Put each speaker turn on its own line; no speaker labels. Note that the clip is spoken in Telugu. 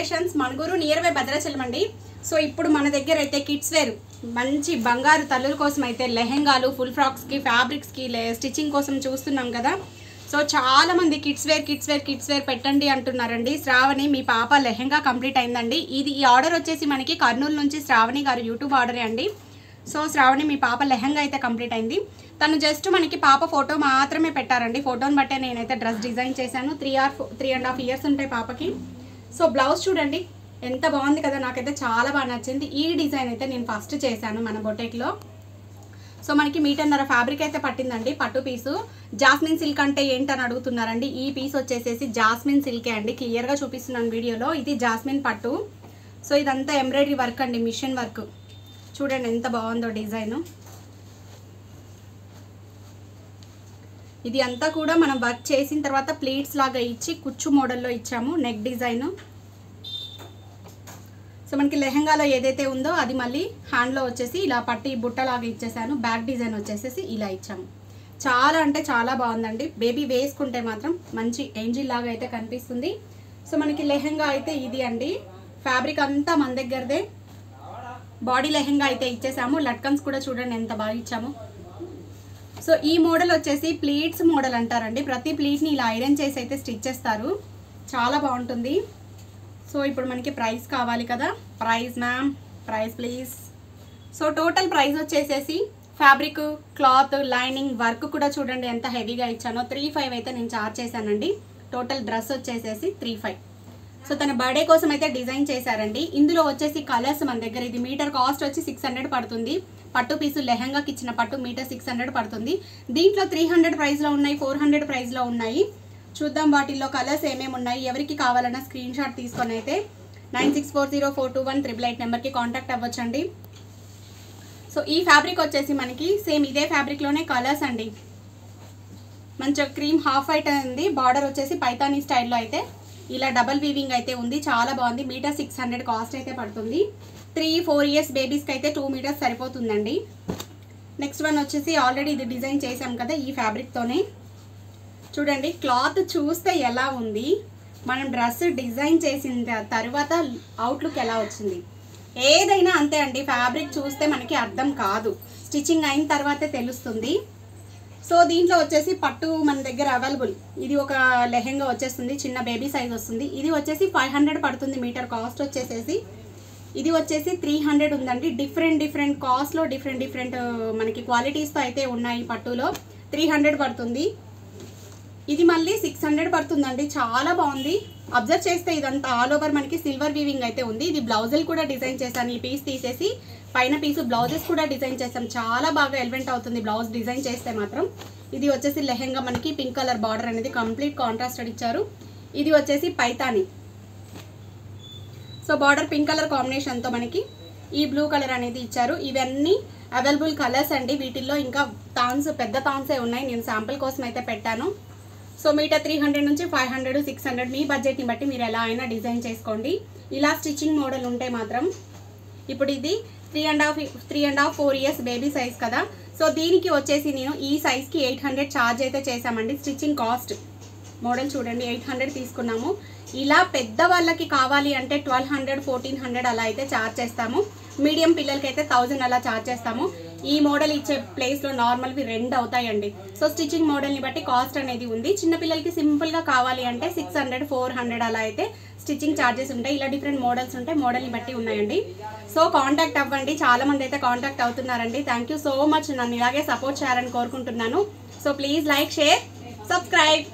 Creations Manuguru near by Bhadrachalam అండి. సో ఇప్పుడు మన దగ్గర అయితే కిడ్స్ వేర్ మంచి బంగారు తల్లుల కోసం అయితే లెహెంగాలు, ఫుల్ ఫ్రాక్స్కి, ఫ్యాబ్రిక్స్కి స్టిచ్చింగ్ కోసం చూస్తున్నాం కదా. సో చాలామంది కిడ్స్ వేర్ పెట్టండి అంటున్నారండి. శ్రావణి మీ పాప లెహెంగా కంప్లీట్ అయిందండి. ఈ ఆర్డర్ వచ్చేసి మనకి కర్నూలు నుంచి శ్రావణి గారు యూట్యూబ్ ఆర్డరే అండి. సో శ్రావణి మీ పాప లెహెంగా అయితే కంప్లీట్ అయింది. తను జస్ట్ మనకి పాప ఫోటో మాత్రమే పెట్టారండి. ఫోటోని బట్టే నేనైతే డ్రెస్ డిజైన్ చేశాను. 3.5 ఇయర్స్ ఉంటాయి పాపకి. సో బ్లౌజ్ చూడండి ఎంత బాగుంది కదా, నాకైతే చాలా బాగా నచ్చింది. ఈ డిజైన్ అయితే నేను ఫస్ట్ చేశాను మన బొటెక్లో. సో మనకి 1.5 మీటర్ ఫ్యాబ్రిక్ అయితే పట్టిందండి. పట్టు పీసు జాస్మిన్ సిల్క్ అంటే ఏంటని అడుగుతున్నారండి. ఈ పీస్ వచ్చేసేసి జాస్మిన్ సిల్కే అండి, క్లియర్గా చూపిస్తున్నాను వీడియోలో. ఇది జాస్మిన్ పట్టు. సో ఇదంతా ఎంబ్రాయిడరీ వర్క్ అండి, మిషన్ వర్క్. చూడండి ఎంత బాగుందో డిజైన్. ఇది అంతా కూడా మనం వర్క్ చేసిన తర్వాత ప్లీట్స్ లాగా ఇచ్చి కుచ్చు మోడల్లో ఇచ్చాము. Neck design. సో మనకి లెహంగాలో ఏదైతే ఉందో అది మళ్ళీ హ్యాండ్లో వచ్చేసి ఇలా పట్టి బుట్టలాగా ఇచ్చేసాను. బ్యాక్ డిజైన్ వచ్చేసేసి ఇలా ఇచ్చాము. చాలా అంటే చాలా బాగుందండి. బేబీ వేసుకుంటే మాత్రం మంచి ఏంజిల్ లాగా అయితే కనిపిస్తుంది. సో మనకి లెహంగా అయితే ఇది అండి. ఫ్యాబ్రిక్ అంతా మన దగ్గరదే. బాడీ లెహంగా అయితే ఇచ్చేసాము. లట్కన్స్ కూడా చూడండి ఎంత బాగా ఇచ్చాము. సో ఈ మోడల్ వచ్చేసి ప్లీట్స్ మోడల్ అంటారండి. ప్రతి ప్లీట్ని ఇలా ఐరన్ చేసి అయితే స్టిచ్ చేస్తారు. చాలా బాగుంటుంది. సో ఇప్పుడు మనకి ప్రైస్ కావాలి కదా. Price ma'am, price please. So total price వచ్చేసేసి ఫ్యాబ్రిక్, క్లాత్, లైనింగ్, వర్క్ కూడా చూడండి ఎంత హెవీగా ఇచ్చానో. 3.5 అయితే నేను చార్జ్ చేశానండి. టోటల్ డ్రెస్ వచ్చేసేసి 3.5. సో తన బర్త్డే కోసం అయితే డిజైన్ చేశారండి. ఇందులో వచ్చేసి కలర్స్ మన దగ్గర. ఇది మీటర్ కాస్ట్ వచ్చి 600 పడుతుంది. పట్టు పీసు లెహంగాకి ఇచ్చిన పట్టు మీటర్ 600 పడుతుంది. దీంట్లో 300 ప్రైస్లో ఉన్నాయి, 400 ప్రైస్లో ఉన్నాయి. చూద్దాం వాటిల్లో కలర్స్ ఏమేమి ఉన్నాయి. ఎవరికి కావాలన్నా స్క్రీన్ షాట్ తీసుకొని అయితే 9640421888 నెంబర్కి కాంటాక్ట్ అవ్వచ్చండి. సో ఈ ఫ్యాబ్రిక్ వచ్చేసి మనకి సేమ్ ఇదే ఫ్యాబ్రిక్లోనే కలర్స్ అండి. మంచిగా క్రీమ్ హాఫ్ వైట్ ఉంది. బార్డర్ వచ్చేసి పైతానీ స్టైల్లో అయితే ఇలా డబల్ వీవింగ్ అయితే ఉంది. చాలా బాగుంది. మీటర్ 600 కాస్ట్ అయితే పడుతుంది. 3-4 ఇయర్స్ బేబీస్కి అయితే 2 మీటర్స్ సరిపోతుందండి. నెక్స్ట్ వన్ వచ్చేసి ఆల్రెడీ ఇది డిజైన్ చేసాం కదా ఈ ఫ్యాబ్రిక్తోనే. చూడండి క్లాత్ చూస్తే ఎలా ఉంది, మనం డ్రెస్ డిజైన్ చేసిన తర్వాత అవుట్లుక్ ఎలా వచ్చింది. ఏదైనా అంతే అండి, ఫ్యాబ్రిక్ చూస్తే మనకి అర్థం కాదు, స్టిచ్చింగ్ అయిన తర్వాతే తెలుస్తుంది. సో దీంట్లో వచ్చేసి పట్టు మన దగ్గర అవైలబుల్. ఇది ఒక లెహెంగా వచ్చేస్తుంది, చిన్న బేబీ సైజ్ వస్తుంది. ఇది వచ్చేసి 500 పడుతుంది మీటర్ కాస్ట్ వచ్చేసేసి. ఇది వచ్చేసి 300 ఉందండి. డిఫరెంట్ కాస్ట్లో డిఫరెంట్ మనకి క్వాలిటీస్తో అయితే ఉన్నాయి. పట్టులో 300 పడుతుంది. ఇది మళ్ళీ 600 పడుతుందండి. చాలా బాగుంది. అబ్జర్వ్ చేస్తే ఇదంతా ఆల్ ఓవర్ మనకి సిల్వర్ వీవింగ్ అయితే ఉంది. ఇది బ్లౌజులు కూడా డిజైన్ చేశాను. ఈ పీస్ తీసేసి పైన పీసు బ్లౌజెస్ కూడా డిజైన్ చేస్తాం. చాలా బాగా ఎలివెంట్ అవుతుంది బ్లౌజ్ డిజైన్ చేస్తే మాత్రం. ఇది వచ్చేసి లెహెంగా మనకి పింక్ కలర్ బార్డర్ అనేది కంప్లీట్ కాంట్రాస్టెడ్ ఇచ్చారు. ఇది వచ్చేసి Paithani. So border pink colour కాంబినేషన్తో మనకి ఈ బ్లూ కలర్ అనేది ఇచ్చారు. ఇవన్నీ అవైలబుల్ కలర్స్ అండి. వీటిల్లో ఇంకా థాన్స్, పెద్ద థాన్సే ఉన్నాయి. నేను శాంపుల్ కోసం అయితే పెట్టాను. సో మీటర్ 300 నుంచి 500, 600 మీ బడ్జెట్ని బట్టి మీరు ఎలా అయినా డిజైన్ చేసుకోండి. ఇలా స్టిచ్చింగ్ మోడల్ ఉంటే మాత్రం. ఇప్పుడు ఇది 3.5-4 ఇయర్స్ బేబీ సైజ్ కదా. సో దీనికి వచ్చేసి నేను ఈ సైజ్కి 800 ఛార్జ్ అయితే చేశామండి. స్టిచ్చింగ్ కాస్ట్ మోడల్ చూడండి 800 తీసుకున్నాము. ఇలా పెద్ద వాళ్ళకి కావాలి అంటే 1200, 1400 అలా అయితే ఛార్జ్ చేస్తాము. మీడియం పిల్లలకి అయితే 1000 అలా ఛార్జ్ చేస్తాము. ఈ మోడల్ ఇచ్చే ప్లేస్లో నార్మల్వి 2 అవుతాయండి. సో స్టిచ్చింగ్ మోడల్ని బట్టి కాస్ట్ అనేది ఉంది. చిన్నపిల్లలకి సింపుల్గా కావాలి అంటే 600, 400 అలా అయితే స్టిచ్చింగ్ ఛార్జెస్ ఉంటాయి. ఇలా డిఫరెంట్ మోడల్స్ ఉంటాయి, మోడల్ని బట్టి ఉన్నాయండి. సో కాంటాక్ట్ అవ్వండి. చాలామంది అయితే కాంటాక్ట్ అవుతున్నారండి. Thank you so much. నన్ను ఇలాగే సపోర్ట్ చేయాలని కోరుకుంటున్నాను. So please like, share, subscribe.